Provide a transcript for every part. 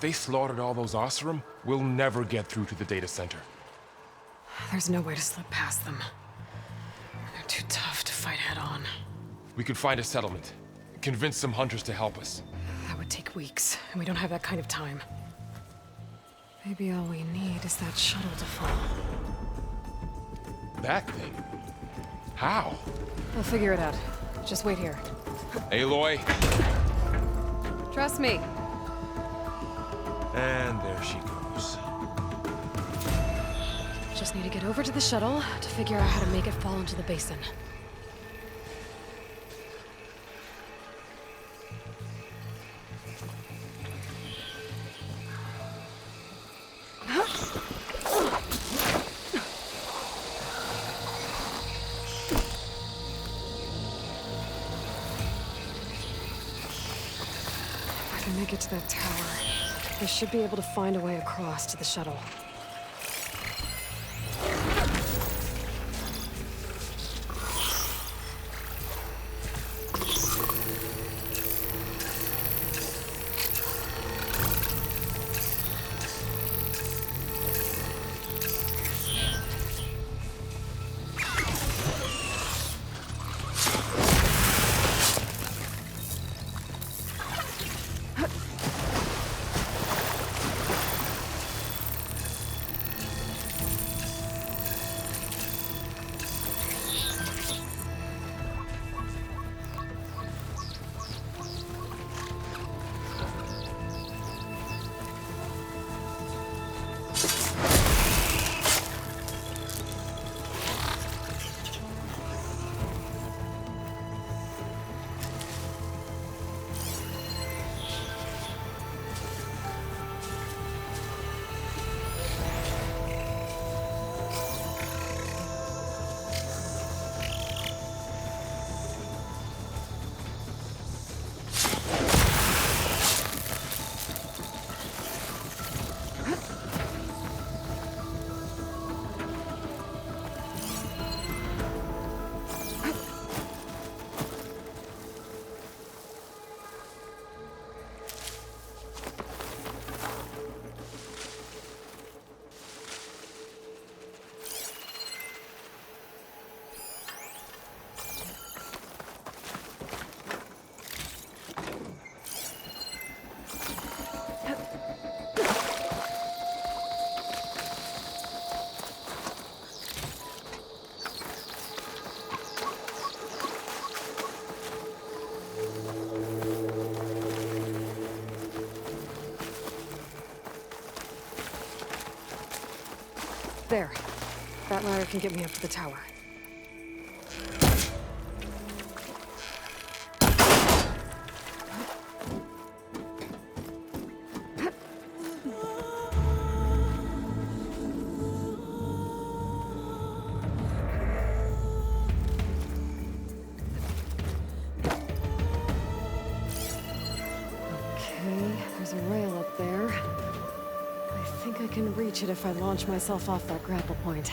they slaughtered all those Oseram, we'll never get through to the data center. There's no way to slip past them. They're too tough to fight head-on. We could find a settlement. Convince some hunters to help us. That would take weeks, and we don't have that kind of time. Maybe all we need is that shuttle to fall. That thing? How? We'll figure it out. Just wait here. Aloy. Trust me. And there she goes. Just need to get over to the shuttle to figure out how to make it fall into the basin. If I can make it to that tower, I should be able to find a way across to the shuttle. There. That ladder can get me up to the tower. Okay, there's a rail up there. I think I can reach it if I launch myself off that grapple point.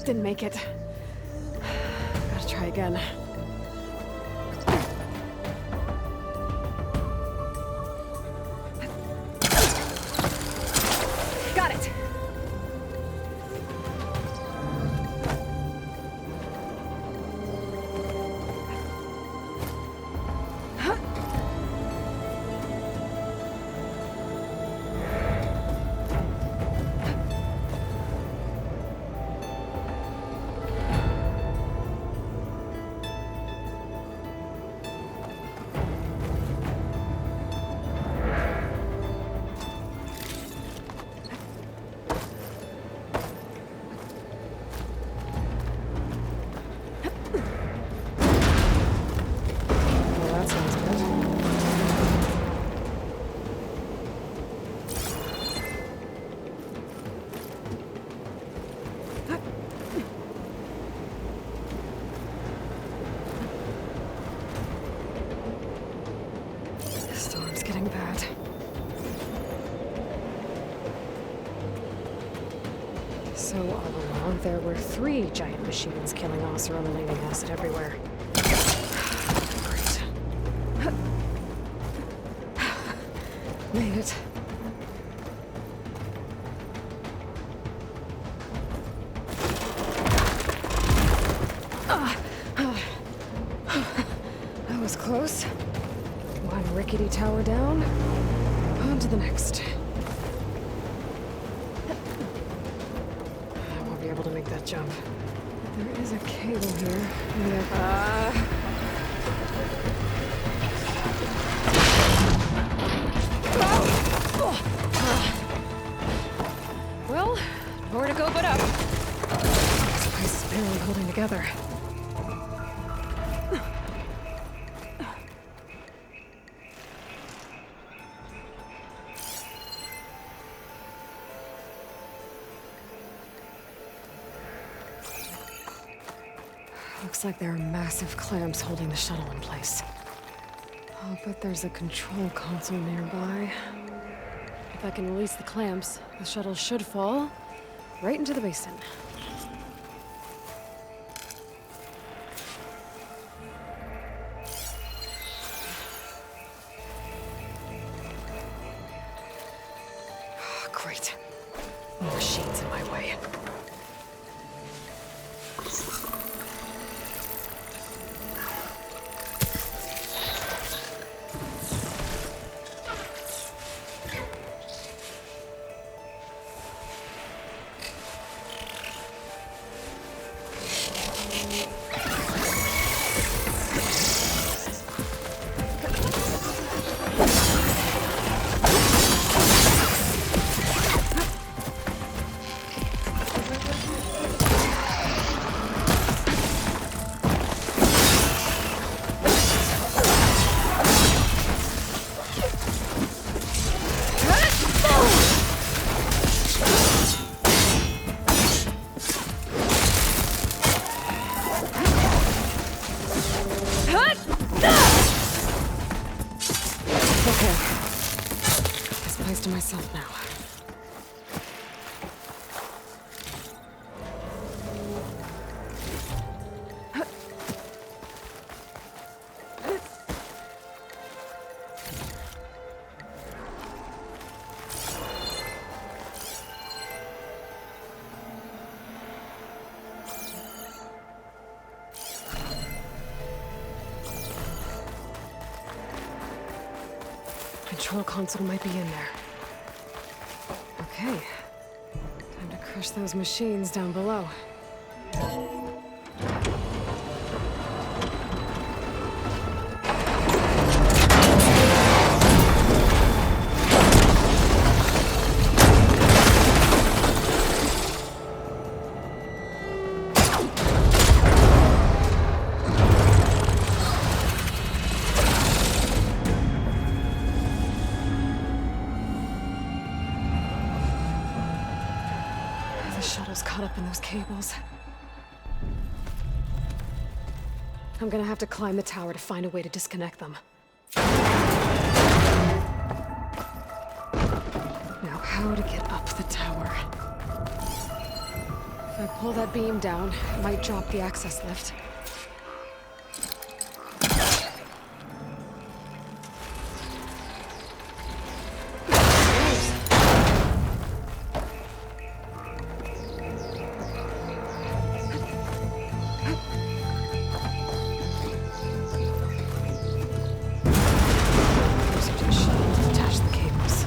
Didn't make it. Gotta try again. Got it! there were 3 giant machines killing us or emanating acid everywhere. Great. Made it. That was close. One rickety tower down. On to the next. I won't be able to make that jump. There is a cable here. Well, nowhere to go but up. This place is barely holding together. Looks like there are massive clamps holding the shuttle in place. I'll bet there's a control console nearby. If I can release the clamps, the shuttle should fall right into the basin. Great. More machines in my way. Okay. This place to myself now. Control console might be in there. Okay. Time to crush those machines down below. The shuttle's caught up in those cables. I'm gonna have to climb the tower to find a way to disconnect them. Now, how to get up the tower? If I pull that beam down, it might drop the access lift. Detach the cables.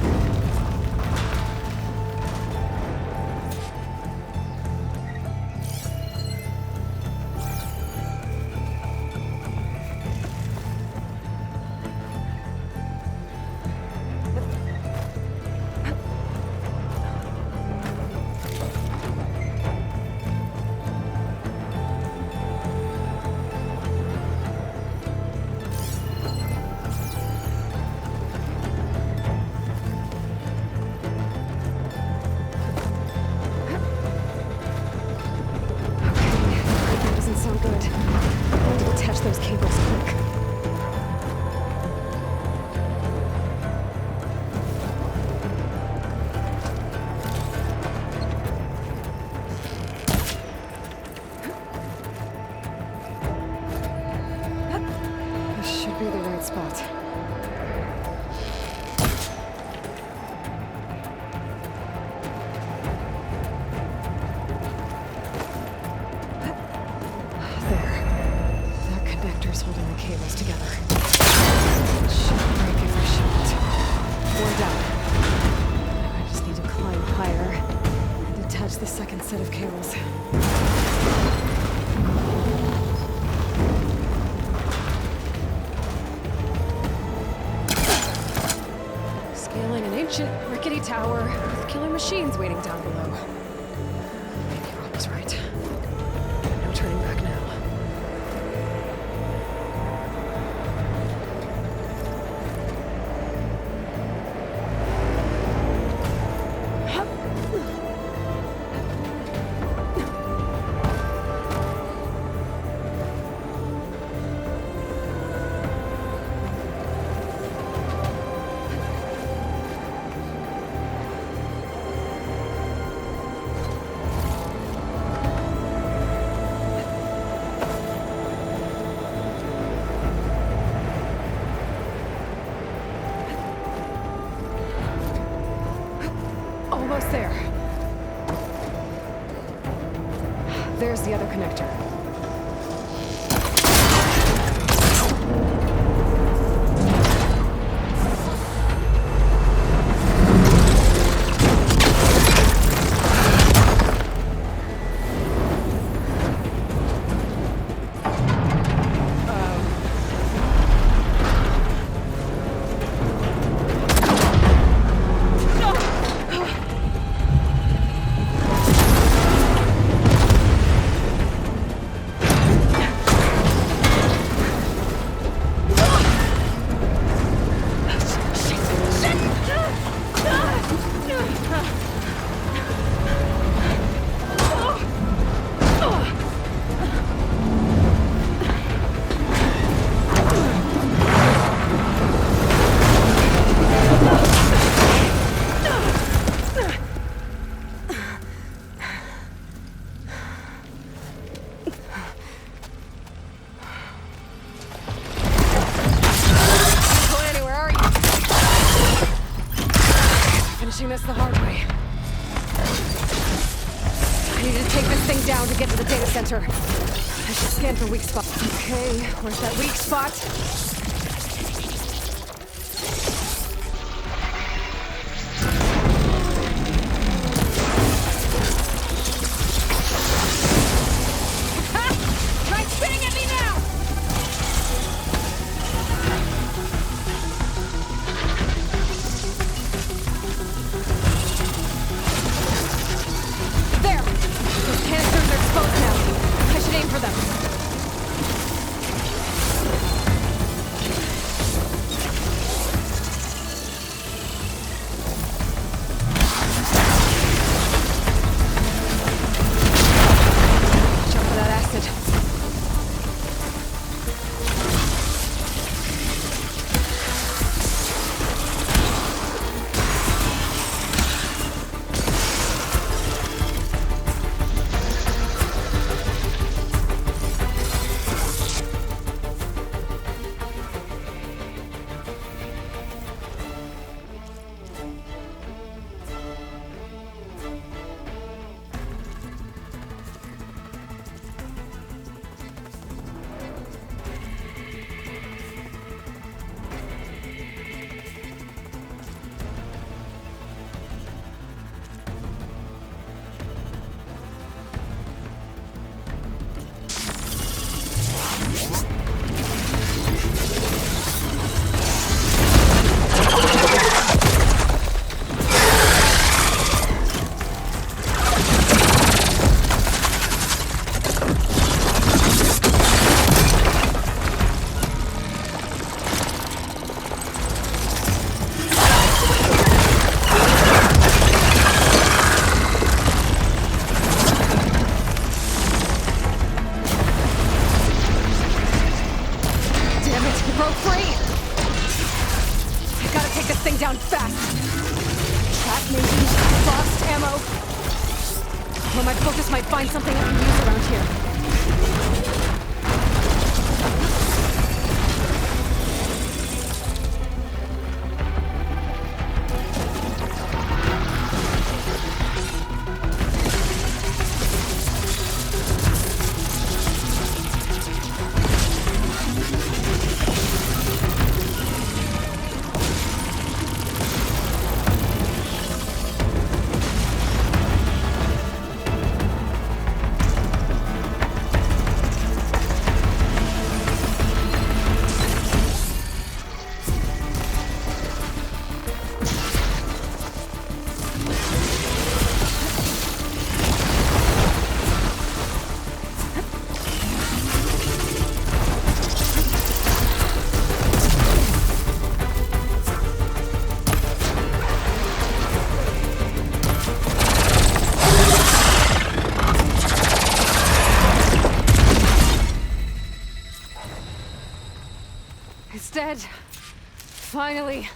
Those cables quick. be the right spot. Holding the cables together. Should break if I shouldn't. One down. I just need to climb higher and attach the second set of cables. Scaling an ancient, rickety tower with killer machines waiting down below. Maybe Rob was right. No turning back now. Almost there. There's the other connector. This the hard way. I need to take this thing down to get to the data center. I should scan for weak spots. Okay, where's that weak spot? Try spitting at me now! For them. Jump for that acid. Down fast. Track maybe. Lost ammo. Well, my focus might find something I can use around here. It's dead. Finally.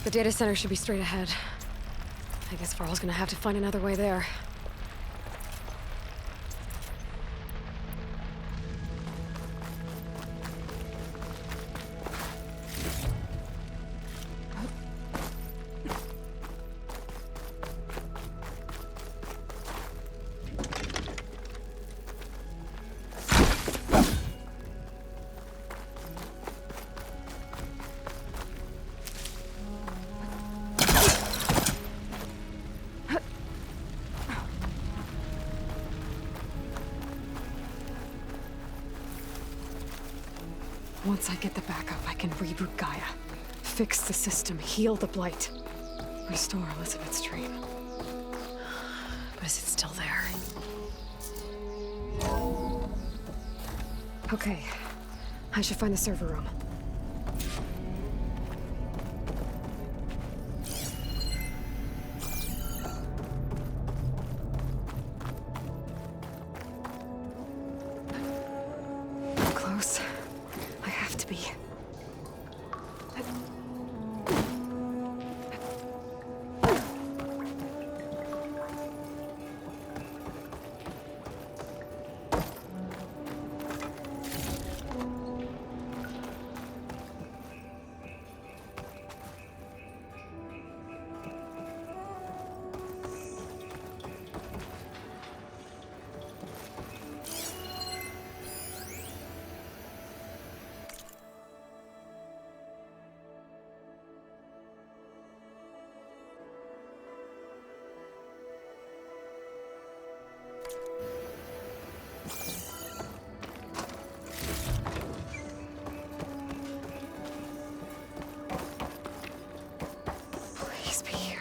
The data center should be straight ahead. I guess Varl's gonna have to find another way there. Once I get the backup, I can reboot Gaia. Fix the system, heal the Blight. Restore Elizabeth's dream. But is it still there? Okay. I should find the server room. Close. I have to be. Please be here.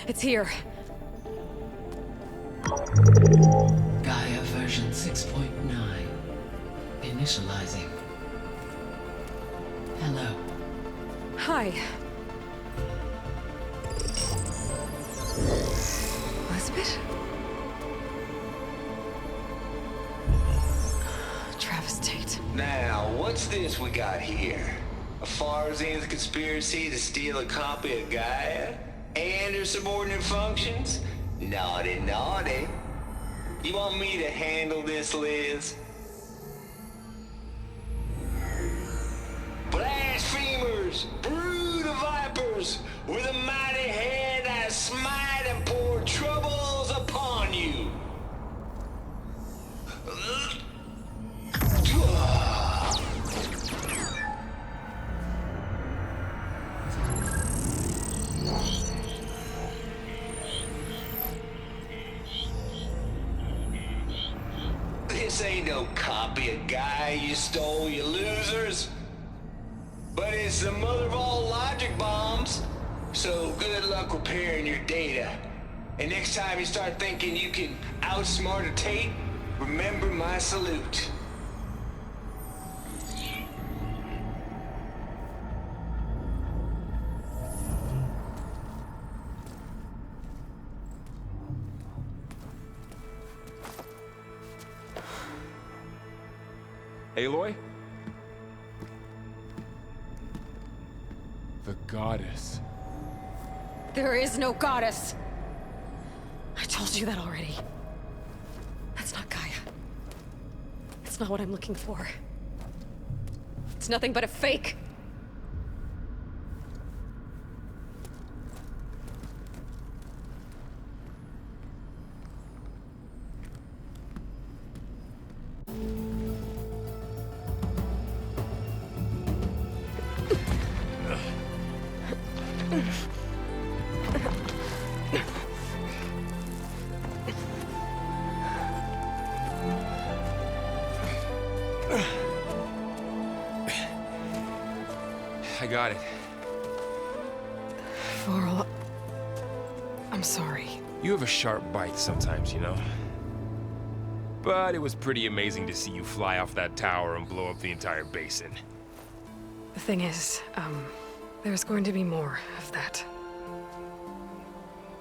It's here. Gaia version 6.9. Initializing. Hello. Hi. Elizabeth? Travis Tate. Now, what's this we got here? A Farzian's conspiracy to steal a copy of Gaia? And her subordinate functions? Naughty, naughty. You want me to handle this, Liz? Blasphemers! Brood of vipers! With a mighty hand I smite and pour troubles upon you! This ain't no copy of Gaia you stole, you losers. But it's the mother of all logic bombs. So good luck repairing your data. And next time you start thinking you can outsmart a Tate, remember my salute. Aloy? The goddess. There is no goddess. I told you that already. That's not Gaia. It's not what I'm looking for. It's nothing but a fake. I got it. Varl, I'm sorry. You have a sharp bite sometimes, you know? But it was pretty amazing to see you fly off that tower and blow up the entire basin. The thing is, there's going to be more of that.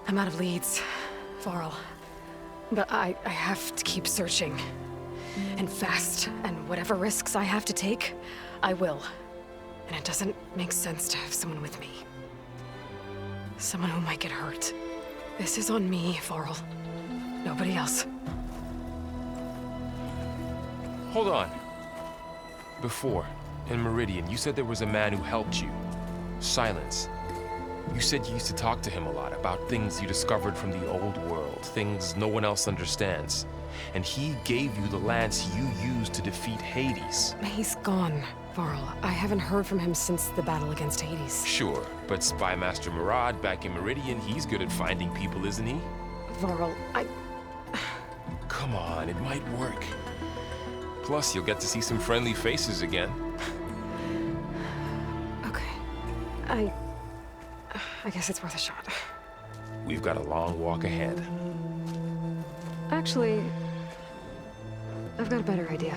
I'm out of leads, Varl. But I have to keep searching. And fast, and whatever risks I have to take, I will. And it doesn't make sense to have someone with me. Someone who might get hurt. This is on me, Varl. Nobody else. Hold on. Before, in Meridian, you said there was a man who helped you. Silence. You said you used to talk to him a lot about things you discovered from the old world, things no one else understands. And he gave you the lance you used to defeat Hades. He's gone, Varl. I haven't heard from him since the battle against Hades. Sure, but Spymaster Murad back in Meridian, he's good at finding people, isn't he? Varl, Come on, it might work. Plus, you'll get to see some friendly faces again. Okay. I guess it's worth a shot. We've got a long walk ahead. Actually, I've got a better idea.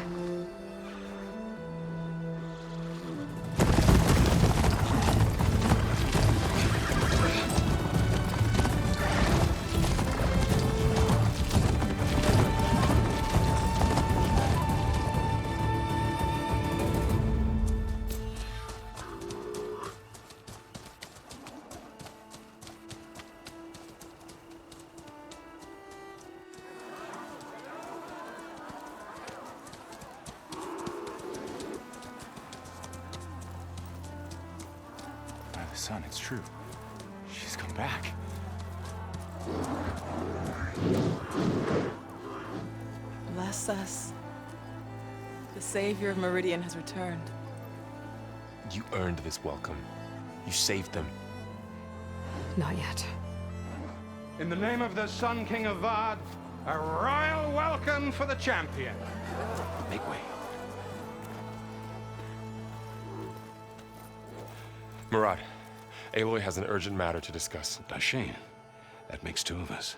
Son, it's true. She's come back. Bless us. The savior of Meridian has returned. You earned this welcome. You saved them. Not yet. In the name of the Sun King of Vard, a royal welcome for the champion. Make way. Murad, Aloy has an urgent matter to discuss. Dashane, that makes two of us.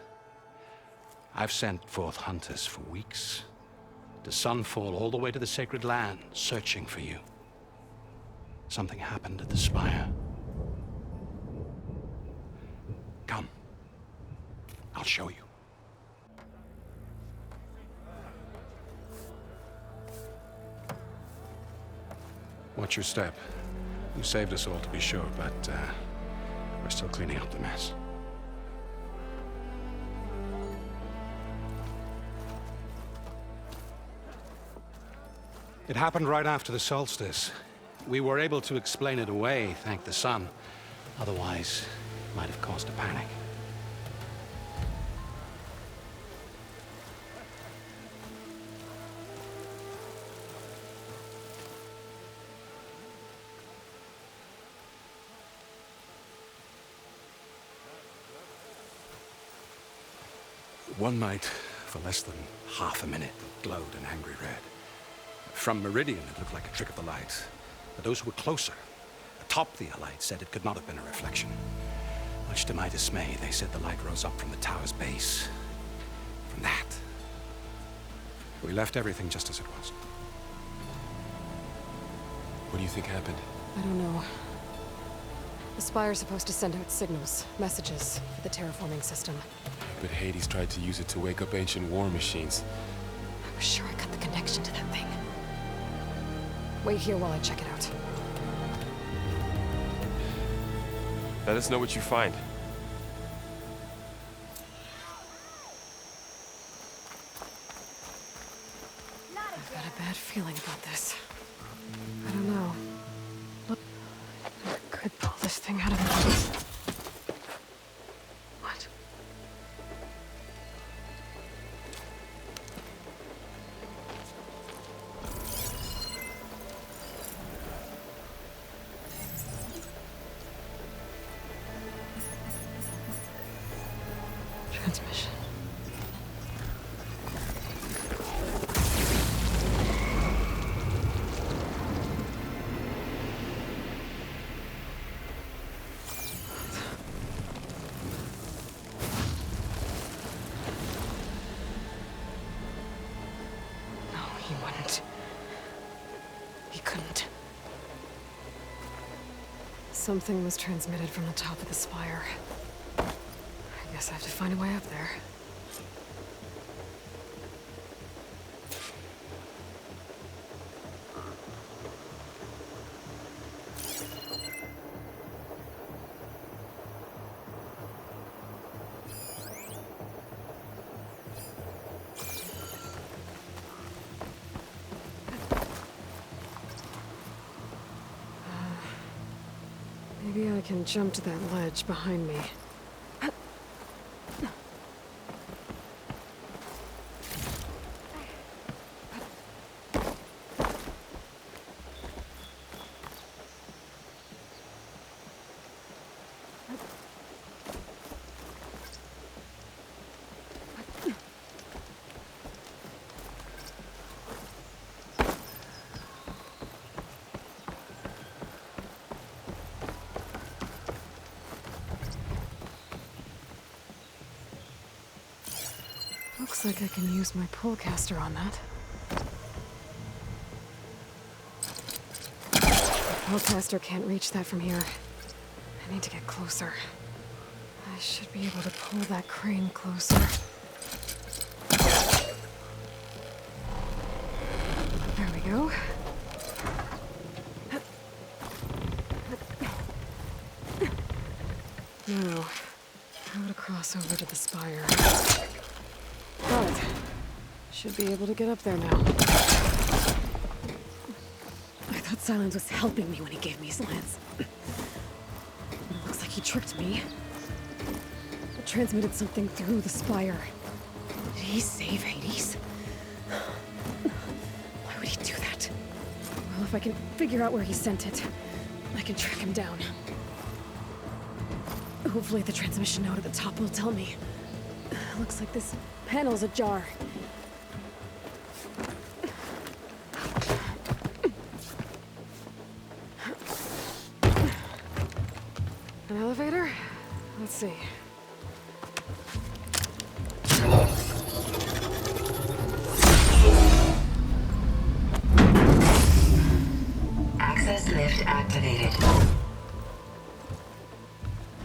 I've sent forth hunters for weeks. To Sunfall all the way to the Sacred Land, searching for you. Something happened at the Spire. Come. I'll show you. Watch your step. You saved us all, to be sure, but we're still cleaning up the mess. It happened right after the solstice. We were able to explain it away, thank the sun. Otherwise, it might have caused a panic. One night, for less than half a minute, it glowed an angry red. From Meridian, it looked like a trick of the light. But those who were closer, atop the Allied, said it could not have been a reflection. Much to my dismay, they said the light rose up from the tower's base. From that. We left everything just as it was. What do you think happened? I don't know. The Spire's supposed to send out signals, messages, for the terraforming system. But Hades tried to use it to wake up ancient war machines. I was sure I cut the connection to that thing. Wait here while I check it out. Let us know what you find. I've got a bad feeling about this. I don't know. Look, I could pull this thing out of the... What? Something was transmitted from the top of the spire. I guess I have to find a way up there. Maybe I can jump to that ledge behind me. Looks like I can use my pullcaster on that. The pullcaster can't reach that from here. I need to get closer. I should be able to pull that crane closer. There we go. Now, how to cross over to the spire. Got it. Should be able to get up there now. I thought Silence was helping me when he gave me his lance. It looks like he tricked me. It transmitted something through the spire. Did he save Hades? Why would he do that? Well, if I can figure out where he sent it, I can track him down. Hopefully the transmission node at the top will tell me. Looks like this panel's ajar. An elevator? Let's see. Access lift activated.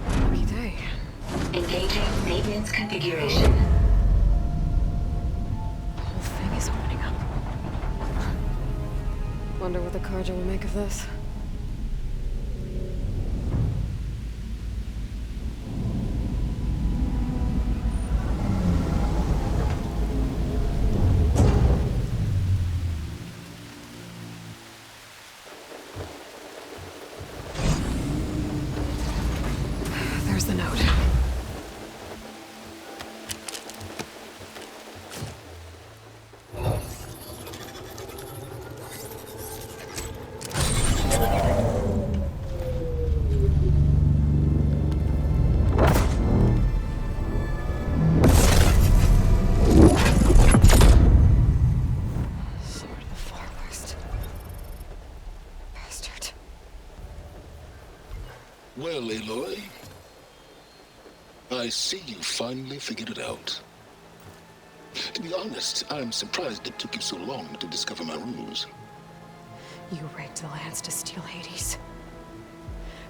Lucky day. Engaging maintenance configuration. The whole thing is opening up. Wonder what the Carja will make of this. There's the note. Sword of the Forest. Bastard. Well, Aloy, I see you finally figured it out. To be honest, I'm surprised it took you so long to discover my rules. You rigged the lance to steal Hades.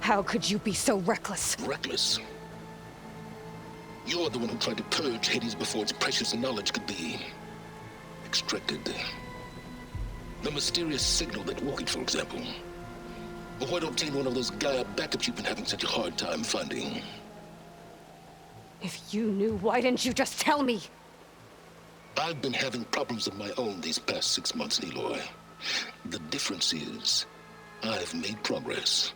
How could you be so reckless? Reckless? You're the one who tried to purge Hades before its precious knowledge could be extracted. The mysterious signal that woke it, for example. Or where to obtain one of those Gaia backups you've been having such a hard time finding. If you knew, why didn't you just tell me? I've been having problems of my own these past 6 months, Aloy. The difference is, I've made progress.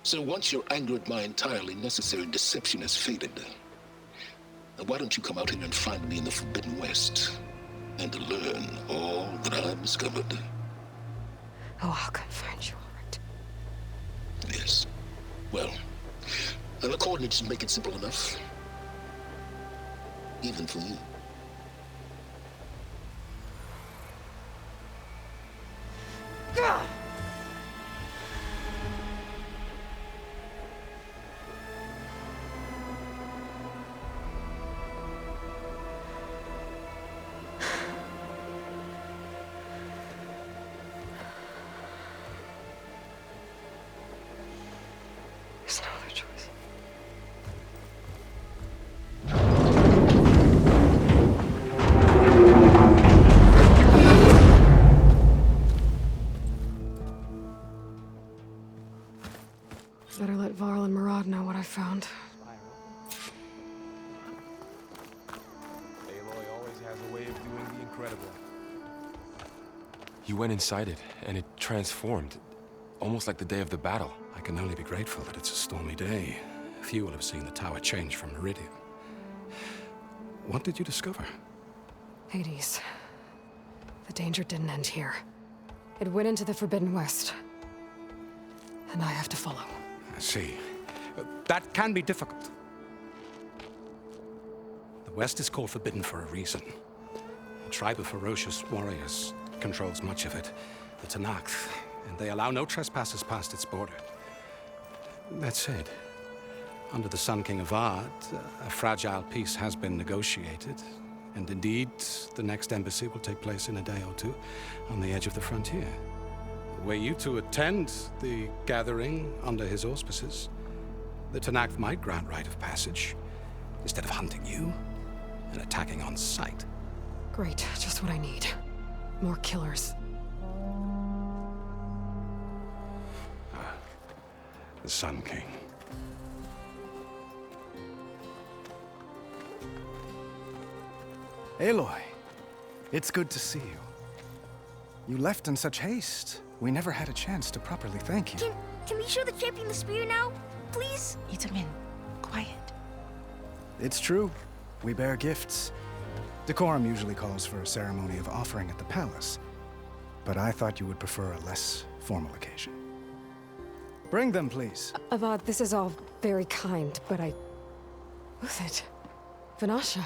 So once your anger at my entirely necessary deception has faded, why don't you come out here and find me in the Forbidden West, and learn all that I've discovered? Oh, I'll come find you, all right. Yes. Well, the coordinates make it simple enough. Even for you. Gah! Better let Varl and Murad know what I found. Aloy always has a way of doing the incredible. You went inside it, and it transformed. Almost like the day of the battle. I can only be grateful that it's a stormy day. Few will have seen the tower change from Meridian. What did you discover? Hades. The danger didn't end here. It went into the Forbidden West. And I have to follow. I see. That can be difficult. The West is called Forbidden for a reason. A tribe of ferocious warriors controls much of it, the Tenakth, and they allow no trespassers past its border. That said, under the Sun King Avad, a fragile peace has been negotiated, and indeed, the next embassy will take place in a day or two on the edge of the frontier. Were you to attend the gathering under his auspices, the Tenakth might grant right of passage, instead of hunting you and attacking on sight. Great, just what I need. More killers. The Sun King. Aloy, it's good to see you. You left in such haste. We never had a chance to properly thank you. Can we show the champion the spear now? Please? Itamen, quiet. It's true. We bear gifts. Decorum usually calls for a ceremony of offering at the palace, but I thought you would prefer a less formal occasion. Bring them, please. Avad, this is all very kind, but Who's it? Vanasha.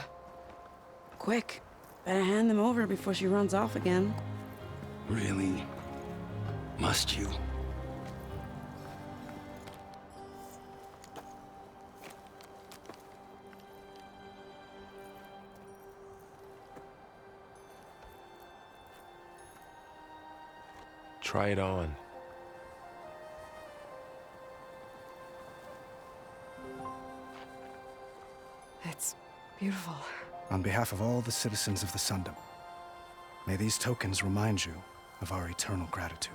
Quick. Better hand them over before she runs off again. Really? Must you? Try it on. It's beautiful. On behalf of all the citizens of the Sundom, may these tokens remind you of our eternal gratitude.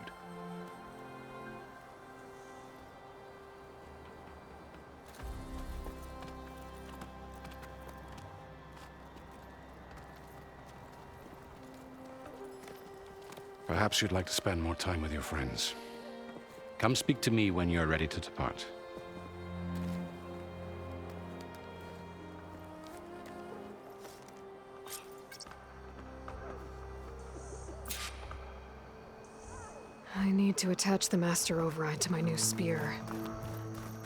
Perhaps you'd like to spend more time with your friends. Come speak to me when you're ready to depart. I need to attach the Master Override to my new spear.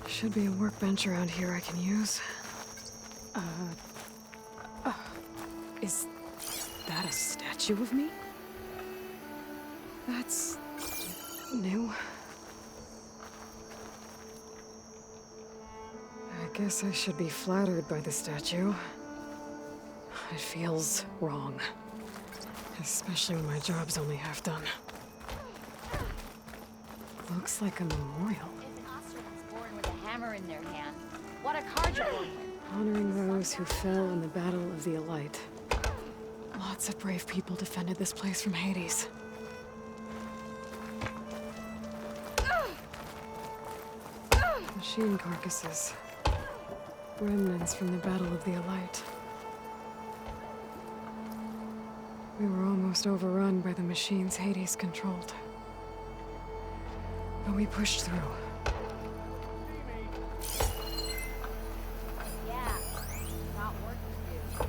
Should be a workbench around here I can use. Is that a statue of me? That's new. I guess I should be flattered by the statue. It feels wrong. Especially when my job's only half done. Looks like a memorial. Born with a hammer in their hand. What a card you're born with. Honoring those who fell in the Battle of the Elite. Lots of brave people defended this place from Hades. Machine carcasses. Remnants from the Battle of the Elite. We were almost overrun by the machines Hades controlled. But we pushed through. Yeah, not work to do.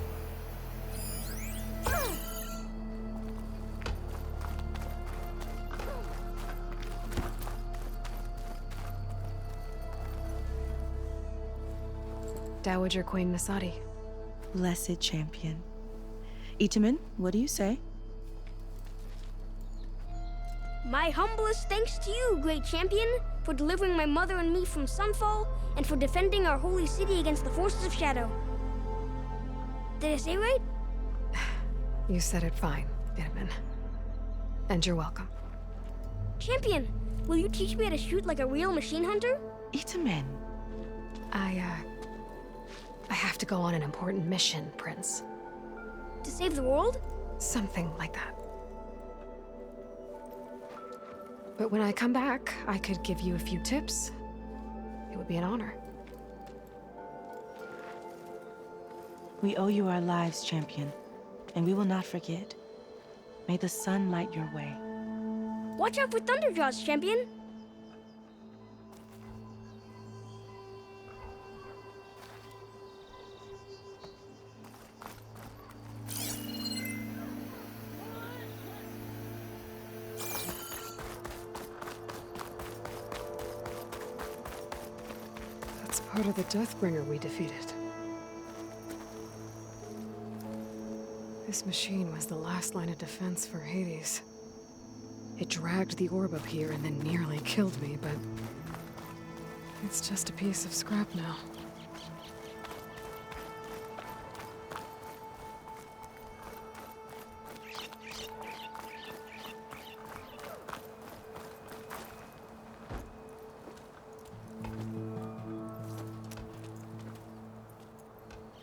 Dowager Queen Nasadi. Blessed champion. Itamen, what do you say? My humblest thanks to you, great champion, for delivering my mother and me from Sunfall, and for defending our holy city against the forces of Shadow. Did I say right? You said it fine, Itamen. And you're welcome. Champion, will you teach me how to shoot like a real machine hunter? Itamen. I have to go on an important mission, Prince. To save the world? Something like that. But when I come back, I could give you a few tips. It would be an honor. We owe you our lives, champion, and we will not forget. May the sun light your way. Watch out for Thunderjaws, champion! That's part of the Deathbringer we defeated. This machine was the last line of defense for Hades. It dragged the orb up here and then nearly killed me, but it's just a piece of scrap now.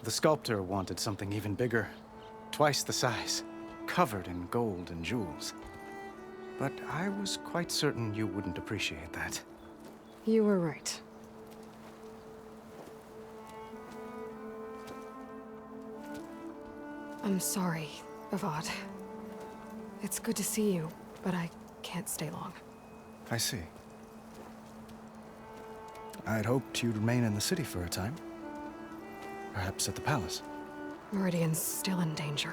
The sculptor wanted something even bigger. Twice the size, covered in gold and jewels. But I was quite certain you wouldn't appreciate that. You were right. I'm sorry, Avad. It's good to see you, but I can't stay long. I see. I'd hoped you'd remain in the city for a time. Perhaps at the palace. Meridian's still in danger,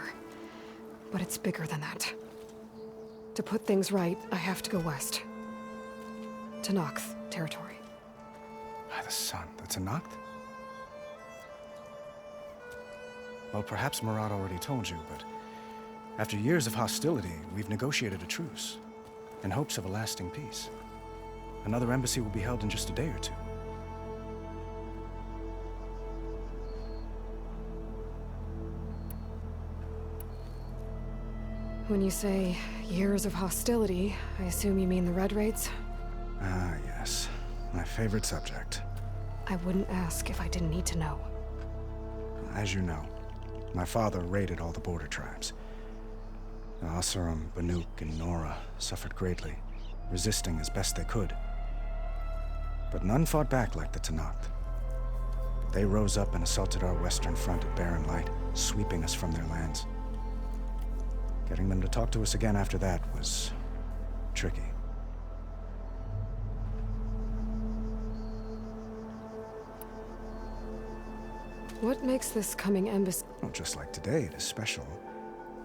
but it's bigger than that. To put things right, I have to go west. To Noct territory. By the sun, that's a Noct? Well, perhaps Murad already told you, but after years of hostility, we've negotiated a truce, in hopes of a lasting peace. Another embassy will be held in just a day or two. When you say years of hostility, I assume you mean the Red Raids? Ah, yes. My favorite subject. I wouldn't ask if I didn't need to know. As you know, my father raided all the border tribes. The Asurum, Banuk, and Nora suffered greatly, resisting as best they could. But none fought back like the Tenakth. They rose up and assaulted our western front at Barren Light, sweeping us from their lands. Getting them to talk to us again after that was tricky. What makes this coming embassy? Well, just like today, it is special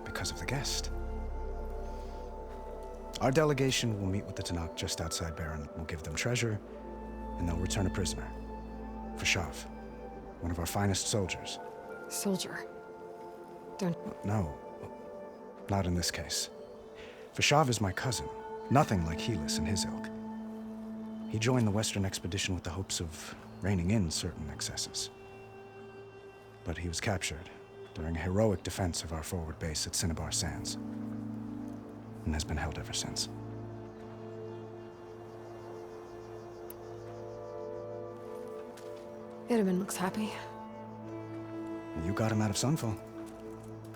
because of the guest. Our delegation will meet with the Tenakth just outside Barren. We'll give them treasure, and they'll return a prisoner. Fashav, one of our finest soldiers. Soldier? Don't... No. Not in this case. Fashav is my cousin, nothing like Helis and his ilk. He joined the Western expedition with the hopes of reining in certain excesses. But he was captured during a heroic defense of our forward base at Cinnabar Sands, and has been held ever since. Itamen looks happy. You got him out of Sunfall.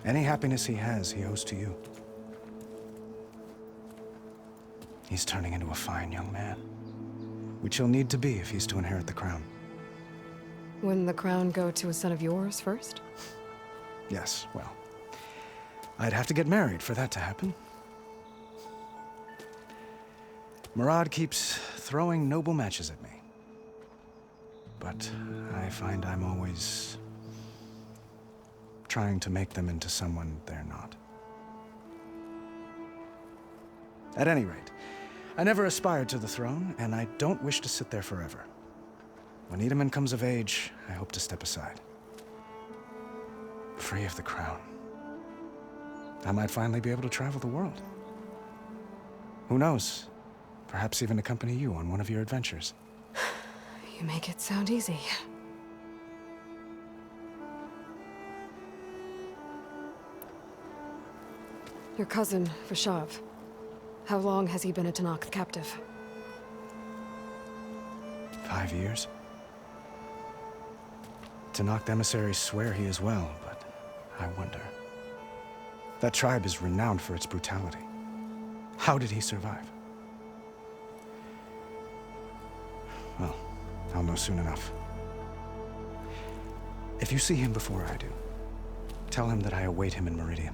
Any happiness he has, he owes to you. He's turning into a fine young man, which he'll need to be if he's to inherit the crown. Wouldn't the crown go to a son of yours first? Yes, well, I'd have to get married for that to happen. Murad keeps throwing noble matches at me. But I find I'm always trying to make them into someone they're not. At any rate, I never aspired to the throne, and I don't wish to sit there forever. When Itamen comes of age, I hope to step aside. Free of the crown. I might finally be able to travel the world. Who knows? Perhaps even accompany you on one of your adventures. You make it sound easy. Your cousin, Fashav. How long has he been a Tenakth captive? 5 years. Tenakth emissaries swear he is well, but I wonder. That tribe is renowned for its brutality. How did he survive? Well, I'll know soon enough. If you see him before I do, tell him that I await him in Meridian,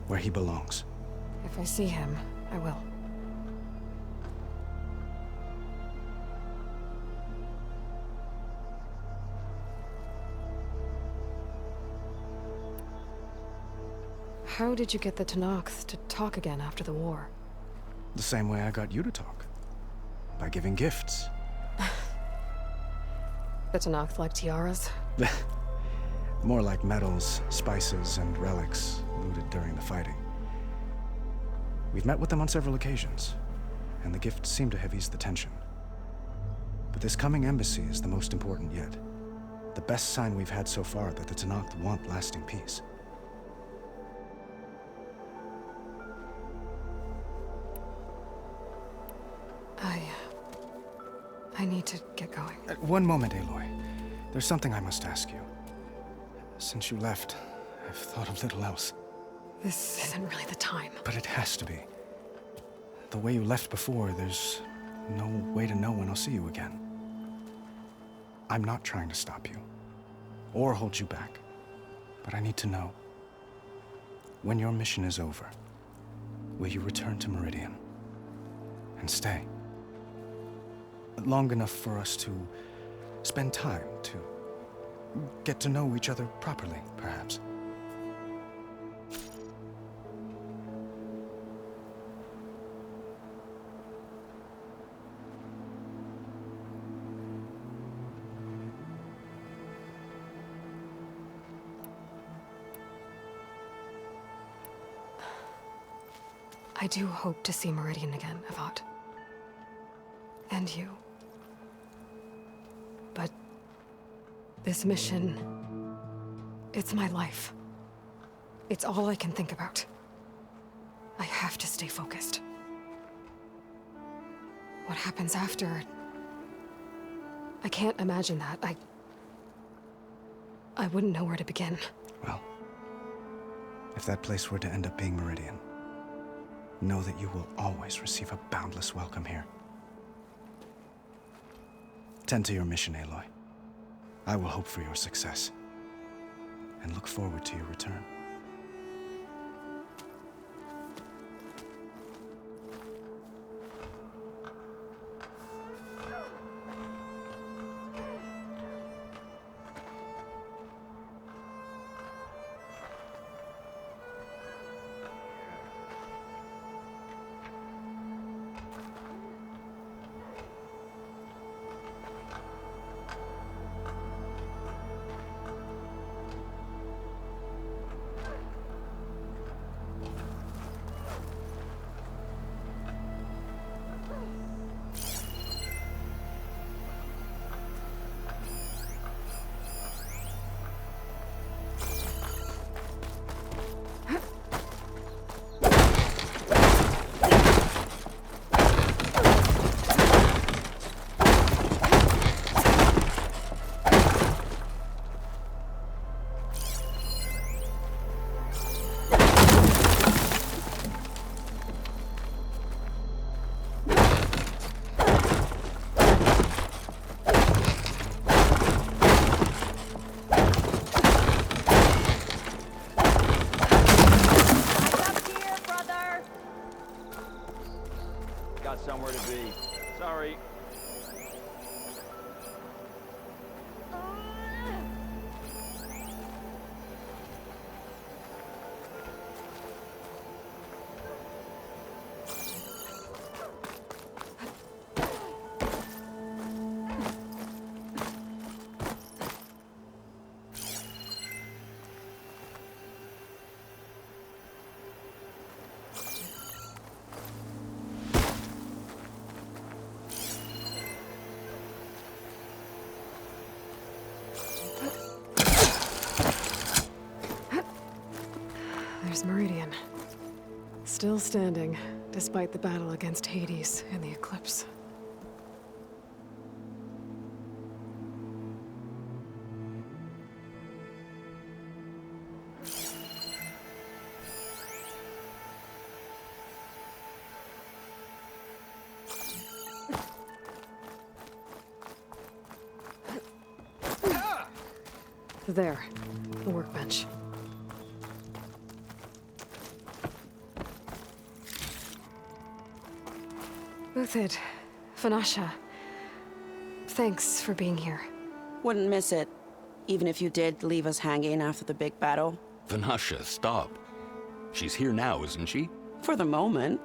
where he belongs. If I see him, I will. How did you get the Tenakth to talk again after the war? The same way I got you to talk. By giving gifts. The Tenakth like tiaras? More like medals, spices, and relics looted during the fighting. We've met with them on several occasions, and the gifts seem to have eased the tension. But this coming embassy is the most important yet. The best sign we've had so far that the Tenakth want lasting peace. I need to get going. One moment, Aloy. There's something I must ask you. Since you left, I've thought of little else. This isn't really the time. But it has to be. The way you left before, there's no way to know when I'll see you again. I'm not trying to stop you, or hold you back. But I need to know. When your mission is over, will you return to Meridian? And stay? Long enough for us to spend time, to get to know each other properly, perhaps. I do hope to see Meridian again, Avad. And you. But this mission, it's my life. It's all I can think about. I have to stay focused. What happens after? I can't imagine that. I wouldn't know where to begin. Well, if that place were to end up being Meridian, know that you will always receive a boundless welcome here. Tend to your mission, Aloy. I will hope for your success, and look forward to your return. Somewhere to be. Sorry. There's Meridian. Still standing, despite the battle against Hades and the Eclipse. There. The workbench. Uthid. Vanasha. Thanks for being here. Wouldn't miss it, even if you did leave us hanging after the big battle. Vanasha, stop. She's here now, isn't she? For the moment.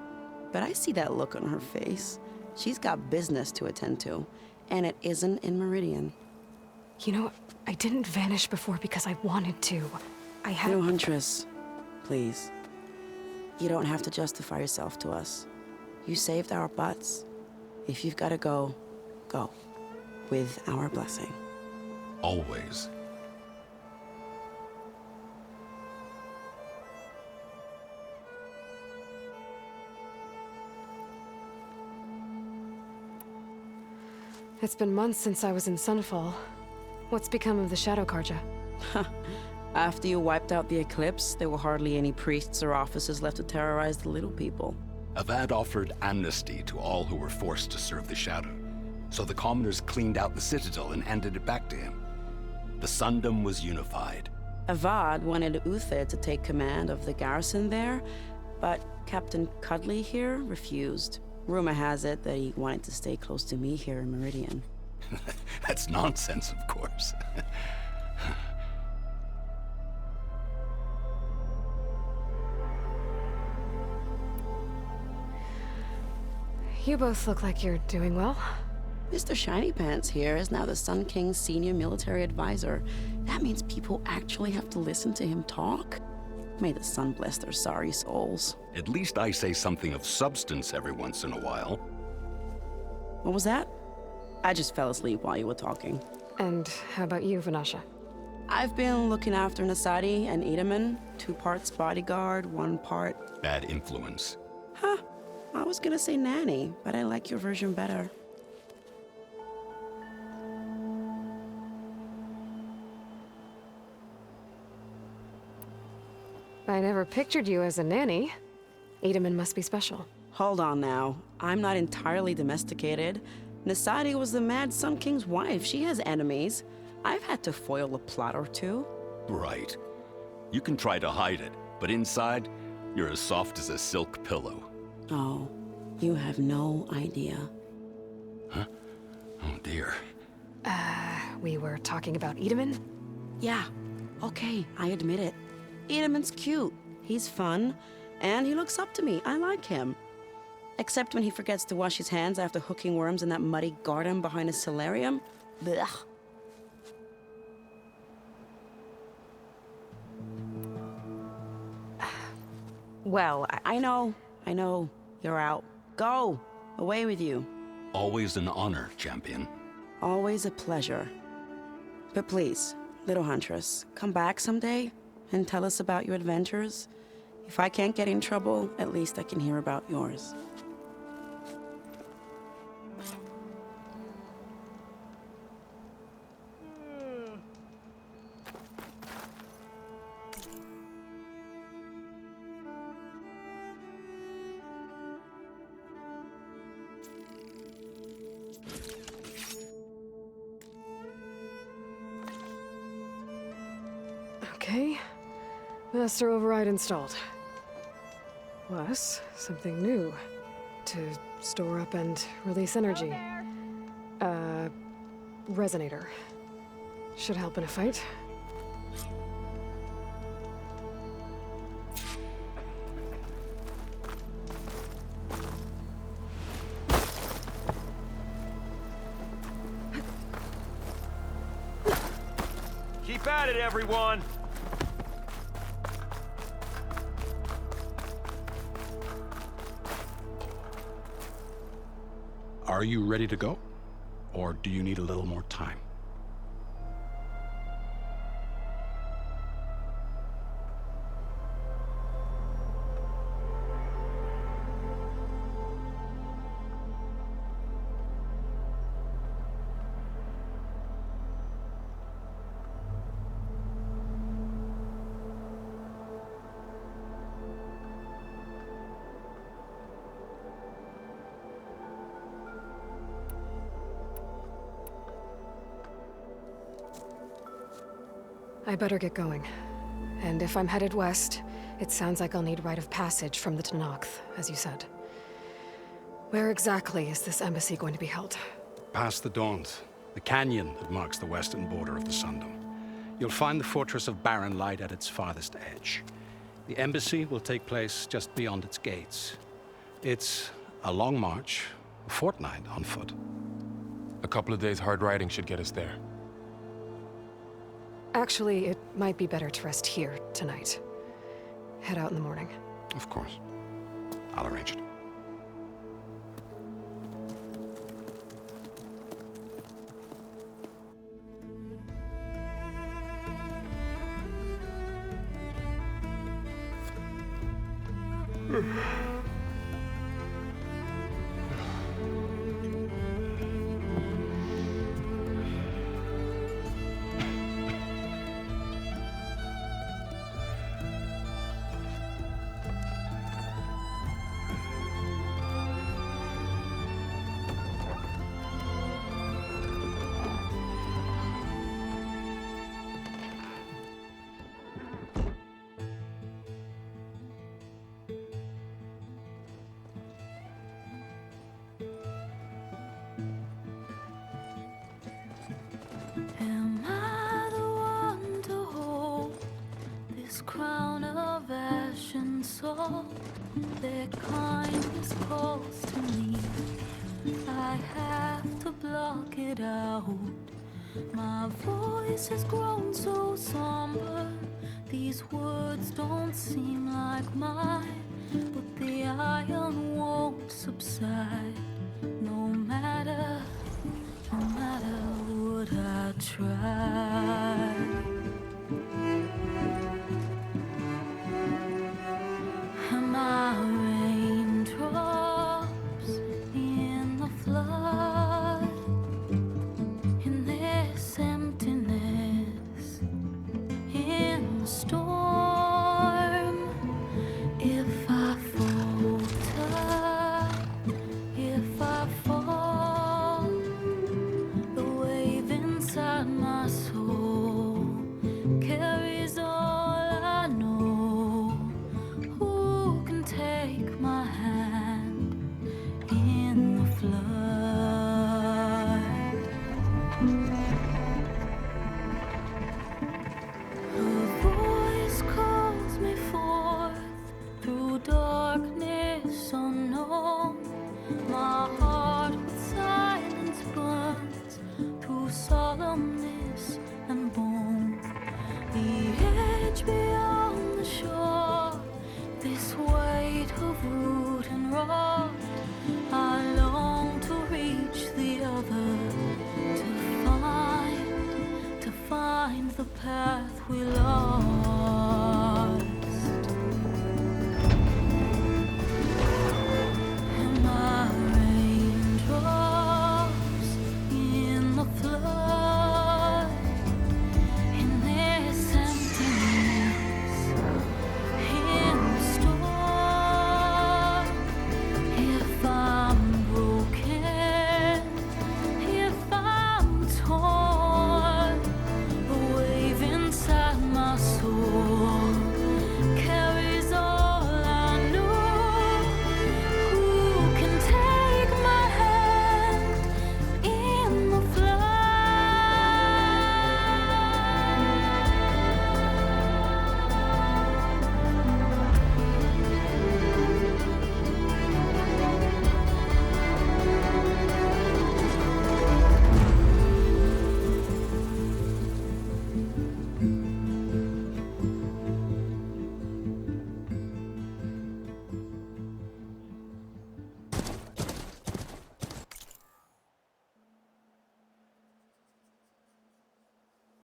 But I see that look on her face. She's got business to attend to, and it isn't in Meridian. You know, I didn't vanish before because I wanted to. I had... No, Huntress. Please. You don't have to justify yourself to us. You saved our butts. If you've got to go, go. With our blessing. Always. It's been months since I was in Sunfall. What's become of the Shadow Carja? After you wiped out the Eclipse, there were hardly any priests or officers left to terrorize the little people. Avad offered amnesty to all who were forced to serve the Shadow. So the commoners cleaned out the Citadel and handed it back to him. The Sundom was unified. Avad wanted Uthid to take command of the garrison there, but Captain Cudley here refused. Rumor has it that he wanted to stay close to me here in Meridian. That's nonsense, of course. You both look like you're doing well. Mr. Shiny Pants here is now the Sun King's senior military advisor. That means people actually have to listen to him talk? May the sun bless their sorry souls. At least I say something of substance every once in a while. What was that? I just fell asleep while you were talking. And how about you, Vanasha? I've been looking after Nasadi and Edaman. 2 parts bodyguard, 1 part... Bad influence. Huh. I was gonna say nanny, but I like your version better. I never pictured you as a nanny. Edaman must be special. Hold on now. I'm not entirely domesticated. Nasadi was the Mad Sun King's wife. She has enemies. I've had to foil a plot or 2. Right. You can try to hide it, but inside, you're as soft as a silk pillow. Oh, you have no idea. Huh? Oh dear. We were talking about Edaman? Yeah. Okay, I admit it. Edaman's cute. He's fun. And he looks up to me. I like him. Except when he forgets to wash his hands after hooking worms in that muddy garden behind his solarium. Blech. Well, I know. You're out. Go! Away with you. Always an honor, champion. Always a pleasure. But please, little Huntress, come back someday and tell us about your adventures. If I can't get in trouble, at least I can hear about yours. Okay. Master override installed. Plus, something new. To store up and release energy. Resonator. Should help in a fight. Keep at it, everyone! Are you ready to go? Or do you need a little more time? I better get going. And if I'm headed west, it sounds like I'll need rite of passage from the Tenakth, as you said. Where exactly is this embassy going to be held? Past the Daunt, the canyon that marks the western border of the Sundom. You'll find the fortress of Barren Light at its farthest edge. The embassy will take place just beyond its gates. It's a long march, a fortnight on foot. A couple of days hard riding should get us there. Actually, it might be better to rest here tonight. Head out in the morning. Of course. I'll arrange it. Am I the one to hold this crown of ash and salt? Their kindness calls to me. I have to block it out. My voice has grown so somber. These words don't seem like mine, but the iron won't subside. No matter what I try.